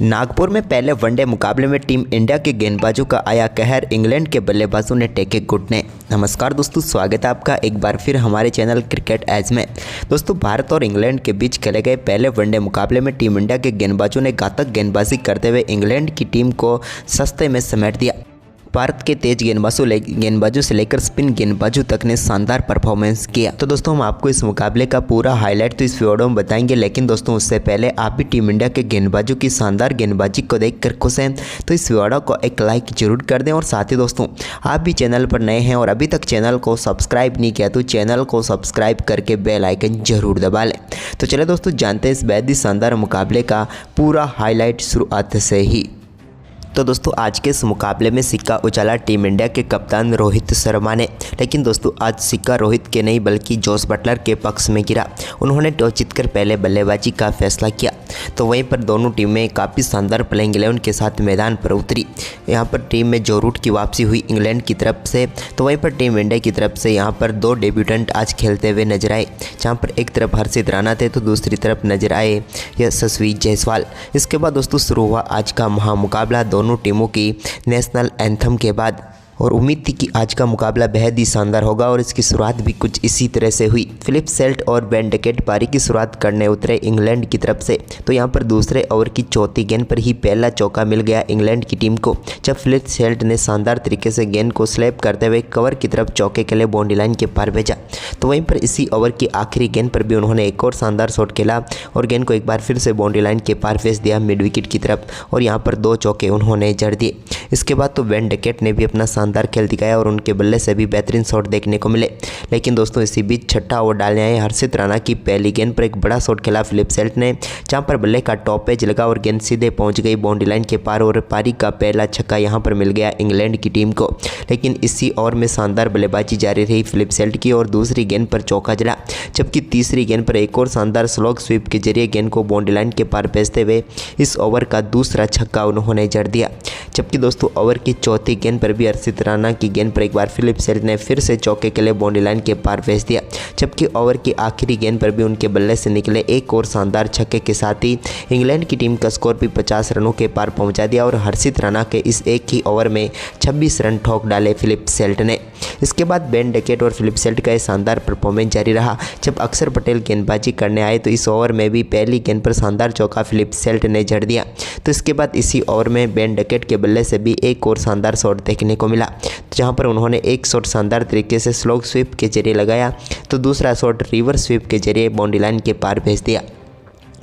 नागपुर में पहले वनडे मुकाबले में टीम इंडिया के गेंदबाजों का आया कहर, इंग्लैंड के बल्लेबाजों ने टेके घुटने। नमस्कार दोस्तों, स्वागत है आपका एक बार फिर हमारे चैनल क्रिकेट एज में। दोस्तों, भारत और इंग्लैंड के बीच खेले गए पहले वनडे मुकाबले में टीम इंडिया के गेंदबाजों ने घातक गेंदबाजी करते हुए इंग्लैंड की टीम को सस्ते में समेट दिया। भारत के तेज गेंदबाजों से लेकर स्पिन गेंदबाजों तक ने शानदार परफॉर्मेंस किया। तो दोस्तों, हम आपको इस मुकाबले का पूरा हाईलाइट तो इस वीडियो में बताएंगे, लेकिन दोस्तों उससे पहले आप भी टीम इंडिया के गेंदबाजों की शानदार गेंदबाजी को देखकर खुश हैं तो इस वीडियो को एक लाइक जरूर कर दें। और साथ ही दोस्तों, आप भी चैनल पर नए हैं और अभी तक चैनल को सब्सक्राइब नहीं किया तो चैनल को सब्सक्राइब करके बेल आइकन जरूर दबा लें। तो चले दोस्तों, जानते हैं इस बेहद ही शानदार मुकाबले का पूरा हाईलाइट शुरुआत से ही। तो दोस्तों, आज के इस मुकाबले में सिक्का उछाला टीम इंडिया के कप्तान रोहित शर्मा ने, लेकिन दोस्तों आज सिक्का रोहित के नहीं बल्कि जोस बटलर के पक्ष में गिरा। उन्होंने टॉस जीतकर पहले बल्लेबाजी का फैसला किया। तो वहीं पर दोनों टीमें काफ़ी शानदार प्लेइंग 11 के साथ मैदान पर उतरी। यहाँ पर टीम में जो रूट की वापसी हुई इंग्लैंड की तरफ से, तो वहीं पर टीम इंडिया की तरफ से यहाँ पर दो डेब्यूटेंट आज खेलते हुए नजर आए, जहाँ पर एक तरफ हर्षित राणा थे तो दूसरी तरफ नजर आए यशस्वी जायसवाल। इसके बाद दोस्तों शुरू हुआ आज का महामुकाबला दोनों टीमों की नेशनल एंथम के बाद, और उम्मीद थी कि आज का मुकाबला बेहद ही शानदार होगा और इसकी शुरुआत भी कुछ इसी तरह से हुई। फिलिप सेल्ट और बेन डकेट पारी की शुरुआत करने उतरे इंग्लैंड की तरफ से। तो यहाँ पर दूसरे ओवर की चौथी गेंद पर ही पहला चौका मिल गया इंग्लैंड की टीम को, जब फिलिप सेल्ट ने शानदार तरीके से गेंद को स्लैप करते हुए कवर की तरफ चौके के लिए बाउंड्री लाइन के पार भेजा। तो वहीं पर इसी ओवर की आखिरी गेंद पर भी उन्होंने एक और शानदार शॉट खेला और गेंद को एक बार फिर से बाउंड्री लाइन के पार भेज दिया मिड विकेट की तरफ, और यहाँ पर दो चौके उन्होंने जड़ दिए। इसके बाद तो बेन डकेट ने भी अपना शानदार खेल दिखाया और उनके बल्ले से भी बेहतरीन शॉट देखने को मिले। लेकिन दोस्तों, इसी बीच छठा ओवर डालने आए हर्षित राणा की पहली गेंद पर एक बड़ा शॉट खेला फिलिप सेल्ट ने, जहां पर बल्ले का टॉप पेज लगा और गेंद सीधे पहुंच गई बाउंड्री लाइन के पार, और पारी का पहला छक्का यहां पर मिल गया इंग्लैंड की टीम को। लेकिन इसी ओवर में शानदार बल्लेबाजी जारी रही फिलिप सेल्ट की और दूसरी गेंद पर चौका जड़ा, जबकि तीसरी गेंद पर एक और शानदार स्लॉग स्वीप के जरिए गेंद को बाउंड्री लाइन के पार भेजते हुए इस ओवर का दूसरा छक्का उन्होंने जड़ दिया। जबकि दोस्तों, ओवर की चौथी गेंद पर भी हर्षित राणा की गेंद पर एक बार फिलिप सेल्ट ने फिर से चौके के लिए बाउंड्री लाइन के पार भेज दिया, जबकि ओवर की आखिरी गेंद पर भी उनके बल्ले से निकले एक और शानदार छक्के के साथ ही इंग्लैंड की टीम का स्कोर भी 50 रनों के पार पहुंचा दिया और हर्षित राणा के इस एक ही ओवर में 26 रन ठोक डाले फिलिप सेल्ट ने। इसके बाद बेन डकेट और फिलिप सेल्ट का शानदार परफॉर्मेंस जारी रहा। जब अक्षर पटेल गेंदबाजी करने आए तो इस ओवर में भी पहली गेंद पर शानदार चौका फिलिप सेल्ट ने जड़ दिया। तो इसके बाद इसी ओवर में बेन डकेट के बल्ले से भी एक और शानदार शॉट देखने को मिला, जहां पर उन्होंने एक शॉट शानदार तरीके से स्लोग स्वीप के जरिए लगाया तो दूसरा शॉट रिवर्स स्वीप के जरिए बाउंड्री लाइन के पार भेज दिया।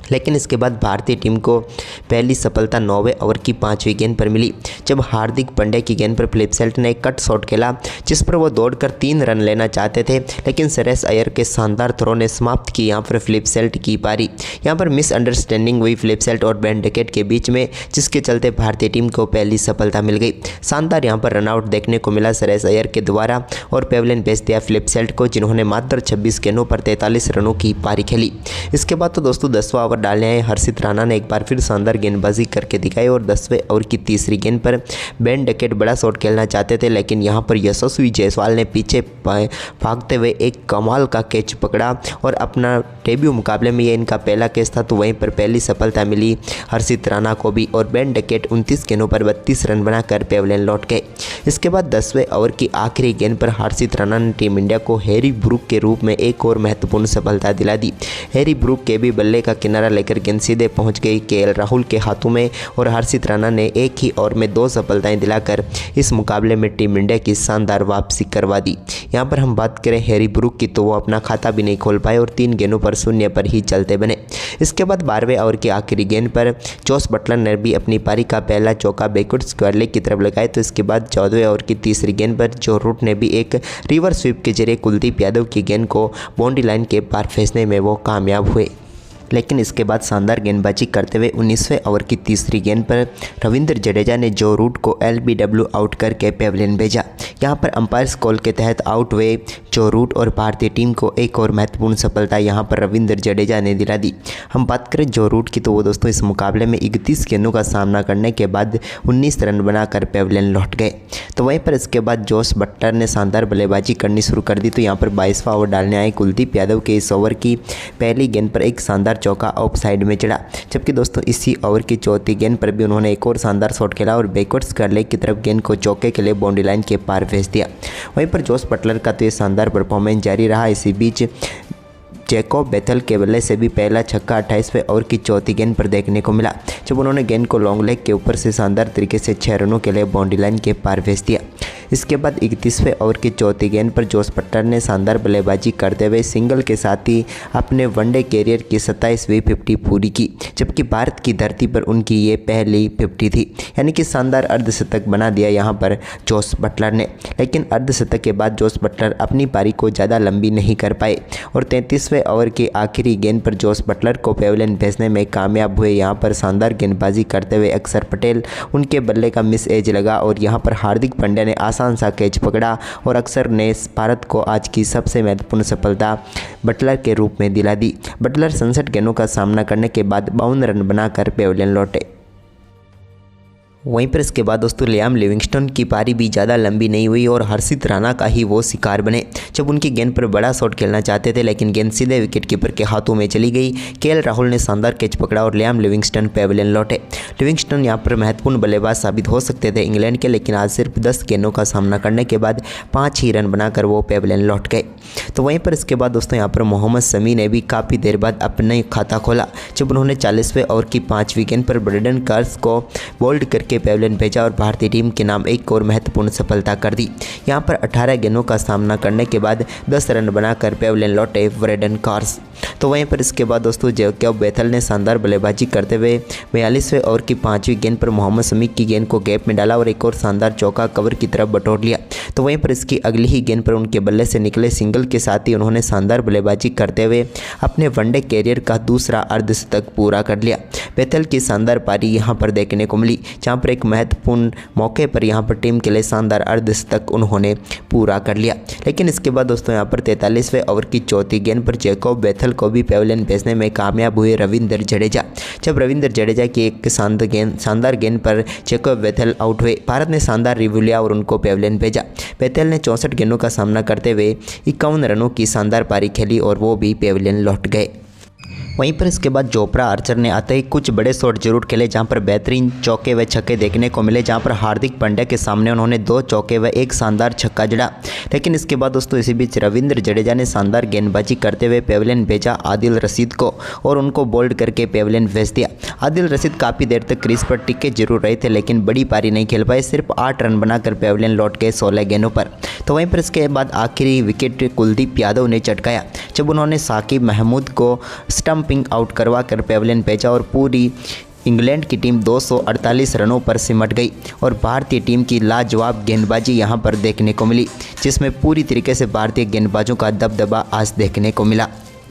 लेकिन इसके बाद भारतीय टीम को पहली सफलता 9वें ओवर की 5वीं गेंद पर मिली, जब हार्दिक पांड्या की गेंद पर फिलिप सेल्ट ने कट शॉट खेला जिस पर वो दौड़कर 3 रन लेना चाहते थे, लेकिन श्रेयस अय्यर के शानदार थ्रो ने समाप्त की यहाँ पर फिलिप सेल्ट की पारी। यहाँ पर मिसअंडरस्टैंडिंग हुई फिलिप सेल्ट और बेन डकेट के बीच में, जिसके चलते भारतीय टीम को पहली सफलता मिल गई। शानदार यहाँ पर रनआउट देखने को मिला श्रेयस अय्यर के द्वारा और पेवलियन भेज दिया फिलिप सेल्ट को, जिन्होंने मात्र 26 गेंदों पर 43 रनों की पारी खेली। इसके बाद तो दोस्तों 10वां ओवर डालने आए हर्षित राणा ने एक बार फिर शानदार गेंदबाजी करके दिखाई और 10वें ओवर की तीसरी गेंद पर बेन डकेट बड़ा शॉट खेलना चाहते थे, लेकिन यहां पर यशस्वी जायसवाल ने पीछे भागते हुए एक कमाल का कैच पकड़ा और अपना डेब्यू मुकाबले में ये इनका पहला कैच था। तो वहीं पर पहली सफलता मिली हर्षित राणा को भी और बेन डकेट 29 गेंदों पर 32 रन बनाकर पेवलियन लौट गए। इसके बाद 10वें ओवर की आखिरी गेंद पर हर्षित राणा ने टीम इंडिया को हैरी ब्रूक के रूप में एक और महत्वपूर्ण सफलता दिला दी। हैरी ब्रूक के भी बल्ले का किनारा लेकर गेंद सीधे पहुंच गई केएल राहुल के हाथों में और हर्षित राणा ने एक ही ओवर में 2 सफलताएं दिलाकर इस मुकाबले में टीम इंडिया की शानदार वापसी करवा दी। यहां पर हम बात करें हैरी ब्रूक की तो वो अपना खाता भी नहीं खोल पाए और 3 गेंदों पर 0 पर ही चलते बने। इसके बाद 12वें ओवर की आखिरी गेंद पर जोस बटलर ने भी अपनी पारी का पहला चौका बैकवर्ड स्क्वायर लेग की तरफ लगाए। तो इसके बाद 14वें ओवर की तीसरी गेंद पर जो रूट ने भी एक रिवर्स स्वीप के जरिए कुलदीप यादव की गेंद को बाउंड्री लाइन के पार भेजने में वो कामयाब हुए। लेकिन इसके बाद शानदार गेंदबाजी करते हुए 19वें ओवर की तीसरी गेंद पर रविंद्र जडेजा ने जो रूट को LBW आउट करके पेवलियन भेजा। यहां पर अंपायर्स कॉल के तहत आउट हुए जो रूट और भारतीय टीम को एक और महत्वपूर्ण सफलता यहां पर रविंद्र जडेजा ने दिला दी। हम बात करें जो रूट की तो वो दोस्तों इस मुकाबले में 31 गेंदों का सामना करने के बाद 19 रन बनाकर पेवलियन लौट गए। तो वहीं पर इसके बाद जोस बटलर ने शानदार बल्लेबाजी करनी शुरू कर दी। तो यहाँ पर 22वां ओवर डालने आए कुलदीप यादव के इस ओवर की पहली गेंद पर एक शानदार चौका ऑफ साइड में चढ़ा। जबकि दोस्तों इसी ओवर की चौथी गेंद पर भी उन्होंने एक और शानदार शॉट खेला और बैकवर्ड्स कर लेग की तरफ गेंद को चौके के लिए बाउंड्री लाइन के पार भेज दिया। वहीं पर जोस बटलर का तो ये शानदार परफॉर्मेंस जारी रहा। इसी बीच जैकोब बेथल के बल्ले से भी पहला छक्का 28वें ओवर की चौथी गेंद पर देखने को मिला, जब उन्होंने गेंद को लॉन्ग लेग के ऊपर से शानदार तरीके से 6 रनों के लिए बाउंड्री लाइन के पार भेज दिया। इसके बाद 31वें ओवर की चौथी गेंद पर जोस बटलर ने शानदार बल्लेबाजी करते हुए सिंगल के साथ ही अपने वनडे कैरियर की 27वीं 50 पूरी की, जबकि भारत की धरती पर उनकी ये पहली 50 थी। यानी कि शानदार अर्धशतक बना दिया यहाँ पर जोस बटलर ने। लेकिन अर्धशतक के बाद जोस बटलर अपनी पारी को ज़्यादा लंबी नहीं कर पाए और 33वें ओवर की आखिरी गेंद पर जोस बटलर को पेविलियन भेजने में कामयाब हुए। यहाँ पर शानदार गेंदबाजी करते हुए अक्षर पटेल उनके बल्ले का मिस एज लगा और यहाँ पर हार्दिक पांड्या ने आसान सा कैच पकड़ा और अक्षर ने भारत को आज की सबसे महत्वपूर्ण सफलता बटलर के रूप में दिला दी। बटलर 67 गेंदों का सामना करने के बाद 52 रन बनाकर पेविलियन लौटे। वहीं पर इसके बाद दोस्तों लियाम लिविंगस्टन की पारी भी ज़्यादा लंबी नहीं हुई और हर्षित राणा का ही वो शिकार बने, जब उनकी गेंद पर बड़ा शॉट खेलना चाहते थे लेकिन गेंद सीधे विकेट कीपर के हाथों में चली गई। केएल राहुल ने शानदार कैच पकड़ा और लियाम लिविंगस्टन पेविलियन लौटे। लिविंगस्टन यहाँ पर महत्वपूर्ण बल्लेबाज साबित हो सकते थे इंग्लैंड के, लेकिन आज सिर्फ 10 गेंदों का सामना करने के बाद 5 ही रन बनाकर वो पेविलियन लौट गए। तो वहीं पर इसके बाद दोस्तों यहाँ पर मोहम्मद शमी ने भी काफ़ी देर बाद अपना खाता खोला, जब उन्होंने 40वें ओवर की 5वीं गेंद पर ब्रेडन कार्स को बोल्ड करके पेविलियन भेजा और भारतीय टीम के नाम एक और महत्वपूर्ण सफलता कर दी। यहां पर 18 गेंदों का सामना करने के बाद 10 रन बनाकर पेविलियन लौटे ब्रेडन कार्स। तो वहीं पर इसके बाद दोस्तों जैकोब बेथल ने शानदार बल्लेबाजी करते हुए 42वें ओवर की 5वीं गेंद पर मोहम्मद शमी की गेंद को गैप में डाला और एक और शानदार चौका कवर की तरफ बटोर लिया। तो वहीं पर इसकी अगली ही गेंद पर उनके बल्ले से निकले सिंगल के साथ ही उन्होंने शानदार बल्लेबाजी करते हुए अपने वनडे कैरियर का दूसरा अर्धशतक पूरा कर लिया। बेथल की शानदार पारी यहां पर देखने को मिली, जहां पर एक महत्वपूर्ण मौके पर यहां पर टीम के लिए शानदार अर्धशतक उन्होंने पूरा कर लिया। लेकिन इसके बाद दोस्तों यहां पर 43वें ओवर की चौथी गेंद पर जैकोब बेथल को भी पेविलियन भेजने में कामयाब हुए रविंद्र जडेजा, जब रविंद्र जडेजा की एक शानदार गेंद पर जैकोब बेथल आउट हुए। भारत ने शानदार रिव्यू लिया और उनको पेविलियन भेजा। बेथल ने 64 गेंदों का सामना करते हुए 51 रनों की शानदार पारी खेली और वो भी पेविलियन लौट गए। वहीं पर इसके बाद जोफ्रा आर्चर ने आते ही कुछ बड़े शॉट जरूर खेले, जहां पर बेहतरीन चौके व छक्के देखने को मिले, जहां पर हार्दिक पांड्या के सामने उन्होंने 2 चौके व एक शानदार छक्का जड़ा। लेकिन इसके बाद दोस्तों इसी बीच रविंद्र जडेजा ने शानदार गेंदबाजी करते हुए पेविलियन भेजा आदिल रशीद को और उनको बोल्ड करके पेविलियन भेज दिया। आदिल रशीद काफ़ी देर तक क्रीज पर टिके जरूर रहे थे लेकिन बड़ी पारी नहीं खेल पाए, सिर्फ 8 रन बनाकर पेविलियन लौट गए 16 गेंदों पर। तो वहीं पर इसके बाद आखिरी विकेट कुलदीप यादव ने चटकाया, जब उन्होंने साकिब महमूद को स्टंपिंग आउट करवा कर पेविलियन भेजा और पूरी इंग्लैंड की टीम 248 रनों पर सिमट गई और भारतीय टीम की लाजवाब गेंदबाजी यहां पर देखने को मिली, जिसमें पूरी तरीके से भारतीय गेंदबाजों का दबदबा आज देखने को मिला।